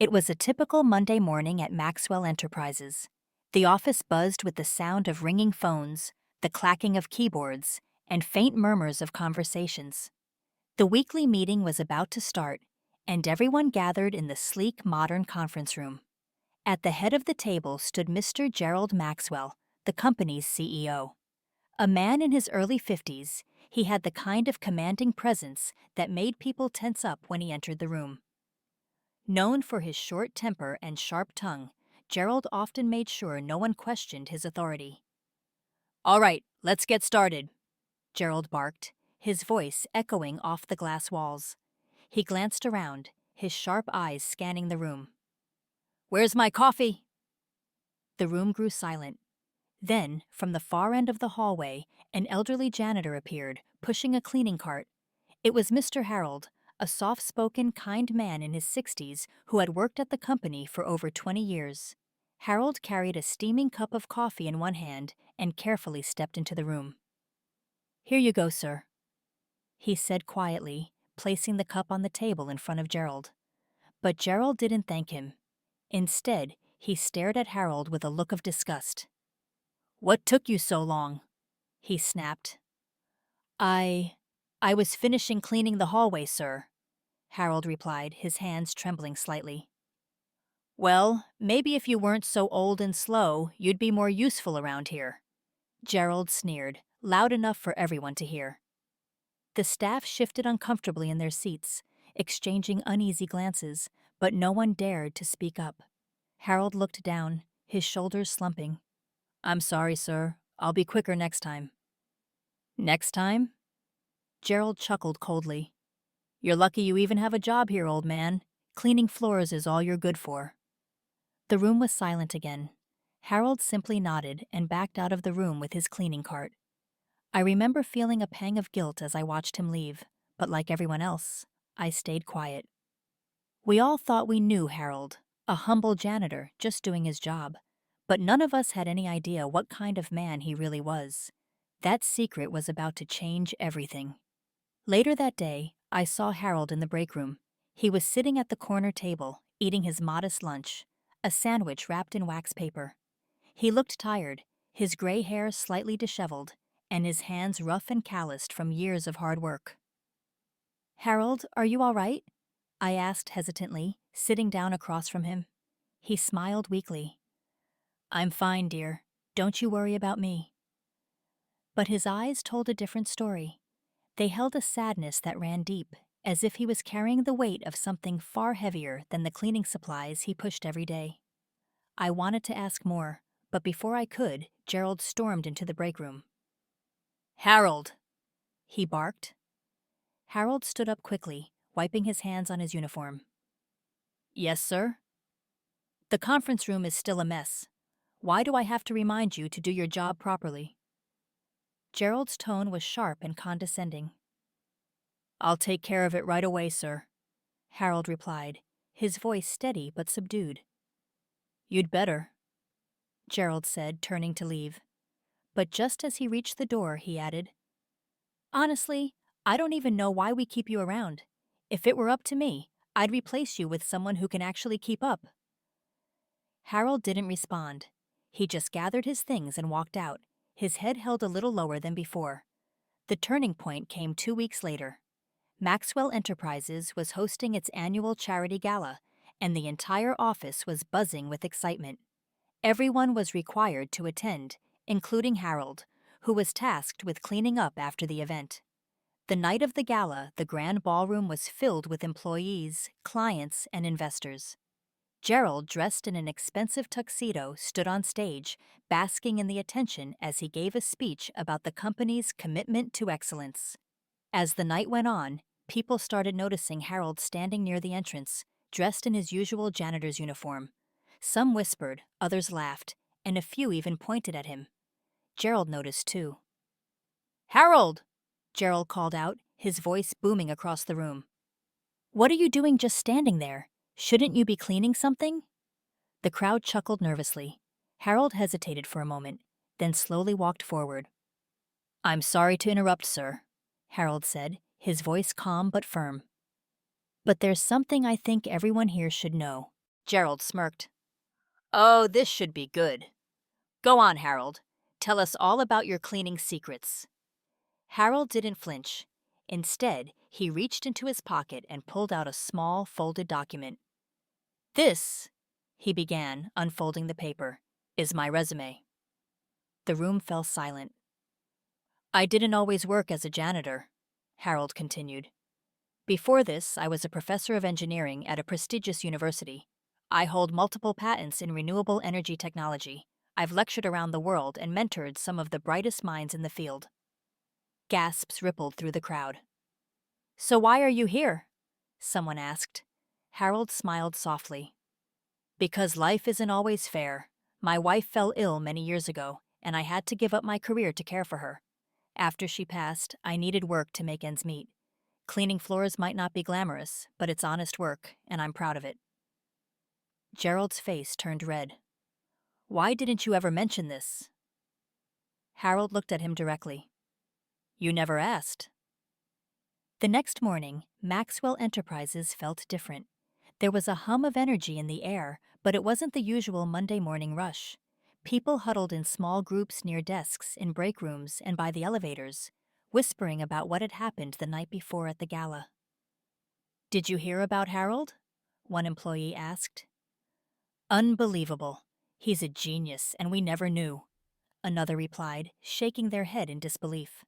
It was a typical Monday morning at Maxwell Enterprises. The office buzzed with the sound of ringing phones, the clacking of keyboards, and faint murmurs of conversations. The weekly meeting was about to start, and everyone gathered in the sleek, modern conference room. At the head of the table stood Mr. Gerald Maxwell, the company's CEO. A man in his early 50s, he had the kind of commanding presence that made people tense up when he entered the room. Known for his short temper and sharp tongue, Gerald often made sure no one questioned his authority. "All right, let's get started," Gerald barked, his voice echoing off the glass walls. He glanced around, his sharp eyes scanning the room. "Where's my coffee?" The room grew silent. Then, from the far end of the hallway, an elderly janitor appeared, pushing a cleaning cart. It was Mr. Harold, a soft-spoken, kind man in his 60s who had worked at the company for over 20 years. Harold carried a steaming cup of coffee in one hand and carefully stepped into the room. "Here you go, sir," he said quietly, placing the cup on the table in front of Gerald. But Gerald didn't thank him. Instead, he stared at Harold with a look of disgust. "What took you so long?" he snapped. I I was finishing cleaning the hallway, sir," Harold replied, his hands trembling slightly. "Well, maybe if you weren't so old and slow, you'd be more useful around here," Gerald sneered, loud enough for everyone to hear. The staff shifted uncomfortably in their seats, exchanging uneasy glances, but no one dared to speak up. Harold looked down, his shoulders slumping. "I'm sorry, sir. I'll be quicker next time." "Next time?" Gerald chuckled coldly. "You're lucky you even have a job here, old man. Cleaning floors is all you're good for." The room was silent again. Harold simply nodded and backed out of the room with his cleaning cart. I remember feeling a pang of guilt as I watched him leave, but like everyone else, I stayed quiet. We all thought we knew Harold, a humble janitor just doing his job, but none of us had any idea what kind of man he really was. That secret was about to change everything. Later that day, I saw Harold in the break room. He was sitting at the corner table, eating his modest lunch, a sandwich wrapped in wax paper. He looked tired, his gray hair slightly disheveled, and his hands rough and calloused from years of hard work. "Harold, are you all right?" I asked hesitantly, sitting down across from him. He smiled weakly. "I'm fine, dear. Don't you worry about me." But his eyes told a different story. They held a sadness that ran deep, as if he was carrying the weight of something far heavier than the cleaning supplies he pushed every day. I wanted to ask more, but before I could, Gerald stormed into the break room. "Harold!" he barked. Harold stood up quickly, wiping his hands on his uniform. "Yes, sir?" "The conference room is still a mess. Why do I have to remind you to do your job properly?" Gerald's tone was sharp and condescending. "I'll take care of it right away, sir," Harold replied, his voice steady but subdued. "You'd better," Gerald said, turning to leave. But just as he reached the door, he added, "Honestly, I don't even know why we keep you around. If it were up to me, I'd replace you with someone who can actually keep up." Harold didn't respond. He just gathered his things and walked out, his head held a little lower than before. The turning point came 2 weeks later. Maxwell Enterprises was hosting its annual charity gala, and the entire office was buzzing with excitement. Everyone was required to attend, including Harold, who was tasked with cleaning up after the event. The night of the gala, the grand ballroom was filled with employees, clients, and investors. Gerald, dressed in an expensive tuxedo, stood on stage, basking in the attention as he gave a speech about the company's commitment to excellence. As the night went on, people started noticing Harold standing near the entrance, dressed in his usual janitor's uniform. Some whispered, others laughed, and a few even pointed at him. Gerald noticed too. "Harold!" Gerald called out, his voice booming across the room. "What are you doing just standing there? Shouldn't you be cleaning something?" The crowd chuckled nervously. Harold hesitated for a moment, then slowly walked forward. "I'm sorry to interrupt, sir," Harold said, his voice calm but firm. "But there's something I think everyone here should know. Gerald smirked. Oh, this should be good. Go on, Harold. Tell us all about your cleaning secrets. Harold didn't flinch. Instead, he reached into his pocket and pulled out a small, folded document. This, he began, unfolding the paper, is my resume. The room fell silent. I didn't always work as a janitor, Harold continued. Before this, I was a professor of engineering at a prestigious university. I hold multiple patents in renewable energy technology. I've lectured around the world and mentored some of the brightest minds in the field. Gasps rippled through the crowd. So why are you here? Someone asked. Harold smiled softly. Because life isn't always fair. My wife fell ill many years ago, and I had to give up my career to care for her. After she passed, I needed work to make ends meet. Cleaning floors might not be glamorous, but it's honest work, and I'm proud of it. Gerald's face turned red. Why didn't you ever mention this? Harold looked at him directly. You never asked. The next morning, Maxwell Enterprises felt different. There was a hum of energy in the air, but it wasn't the usual Monday morning rush. People huddled in small groups near desks, in break rooms, and by the elevators, whispering about what had happened the night before at the gala. Did you hear about Harold? One employee asked. Unbelievable. He's a genius, and we never knew, another replied, shaking their head in disbelief.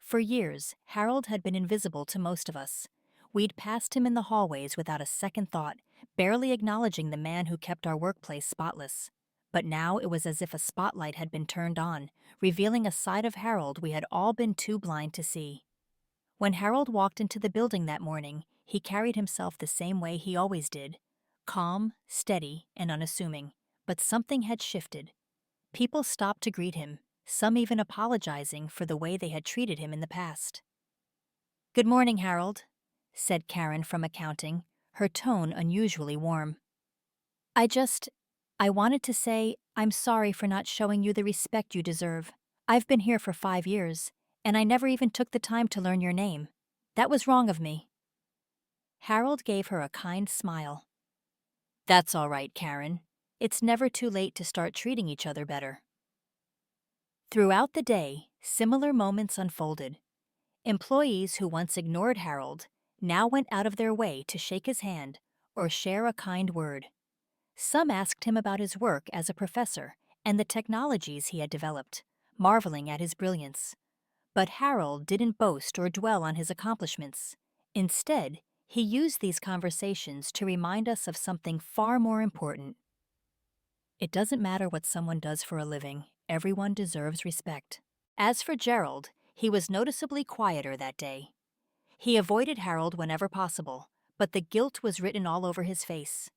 For years, Harold had been invisible to most of us. We'd passed him in the hallways without a second thought, barely acknowledging the man who kept our workplace spotless. But now it was as if a spotlight had been turned on, revealing a side of Harold we had all been too blind to see. When Harold walked into the building that morning, he carried himself the same way he always did, calm, steady, and unassuming. But something had shifted. People stopped to greet him, some even apologizing for the way they had treated him in the past. Good morning, Harold, said Karen from accounting, her tone unusually warm. I wanted to say I'm sorry for not showing you the respect you deserve. I've been here for 5 years, and I never even took the time to learn your name. That was wrong of me. Harold gave her a kind smile. That's all right, Karen. It's never too late to start treating each other better. Throughout the day, similar moments unfolded. Employees who once ignored Harold now went out of their way to shake his hand or share a kind word. Some asked him about his work as a professor and the technologies he had developed, marveling at his brilliance. But Harold didn't boast or dwell on his accomplishments. Instead, he used these conversations to remind us of something far more important. It doesn't matter what someone does for a living, everyone deserves respect. As for Gerald, he was noticeably quieter that day. He avoided Harold whenever possible, but the guilt was written all over his face.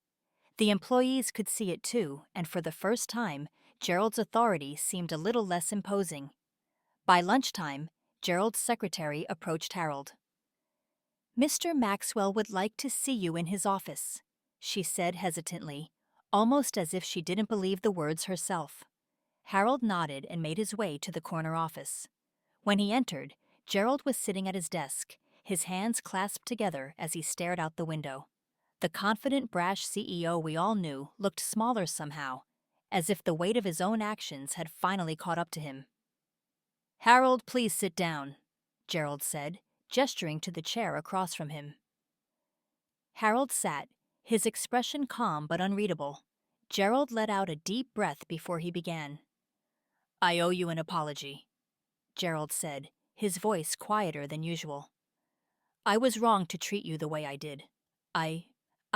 The employees could see it too, and for the first time, Gerald's authority seemed a little less imposing. By lunchtime, Gerald's secretary approached Harold. Mr. Maxwell would like to see you in his office, she said hesitantly, almost as if she didn't believe the words herself. Harold nodded and made his way to the corner office. When he entered, Gerald was sitting at his desk, his hands clasped together as he stared out the window. The confident, brash CEO we all knew looked smaller somehow, as if the weight of his own actions had finally caught up to him. Harold, please sit down, Gerald said, gesturing to the chair across from him. Harold sat, his expression calm but unreadable. Gerald let out a deep breath before he began. I owe you an apology, Gerald said, his voice quieter than usual. I was wrong to treat you the way I did. I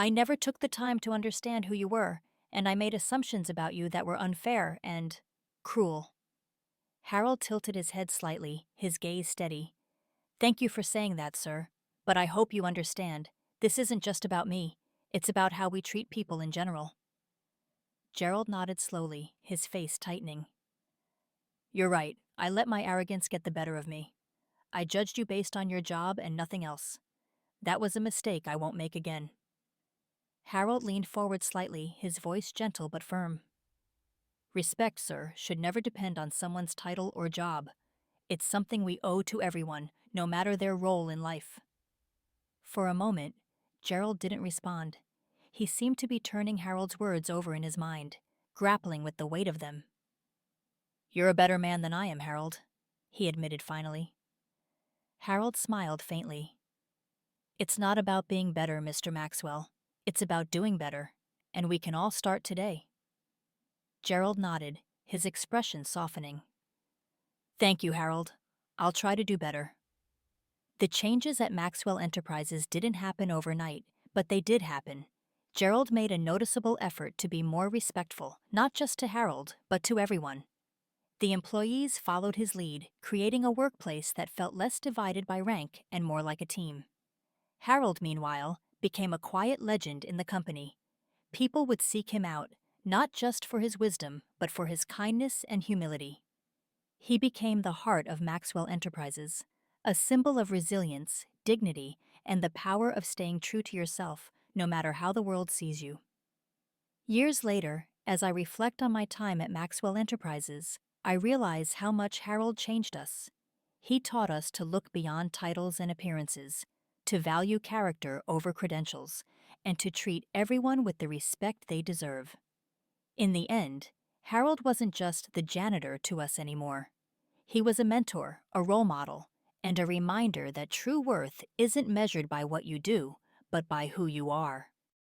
never took the time to understand who you were, and I made assumptions about you that were unfair and cruel. Harold tilted his head slightly, his gaze steady. Thank you for saying that, sir, but I hope you understand. This isn't just about me. It's about how we treat people in general. Gerald nodded slowly, his face tightening. You're right. I let my arrogance get the better of me. I judged you based on your job and nothing else. That was a mistake I won't make again. Harold leaned forward slightly, his voice gentle but firm. Respect, sir, should never depend on someone's title or job. It's something we owe to everyone, no matter their role in life. For a moment, Gerald didn't respond. He seemed to be turning Harold's words over in his mind, grappling with the weight of them. "You're a better man than I am, Harold," he admitted finally. Harold smiled faintly. "It's not about being better, Mr. Maxwell. It's about doing better, and we can all start today." Gerald nodded, his expression softening. "Thank you, Harold. I'll try to do better." The changes at Maxwell Enterprises didn't happen overnight, but they did happen. Gerald made a noticeable effort to be more respectful, not just to Harold, but to everyone. The employees followed his lead, creating a workplace that felt less divided by rank and more like a team. Harold, meanwhile, became a quiet legend in the company. People would seek him out, not just for his wisdom, but for his kindness and humility. He became the heart of Maxwell Enterprises, a symbol of resilience, dignity, and the power of staying true to yourself, no matter how the world sees you. Years later, as I reflect on my time at Maxwell Enterprises, I realize how much Harold changed us. He taught us to look beyond titles and appearances, to value character over credentials, and to treat everyone with the respect they deserve. In the end, Harold wasn't just the janitor to us anymore. He was a mentor, a role model, and a reminder that true worth isn't measured by what you do, but by who you are.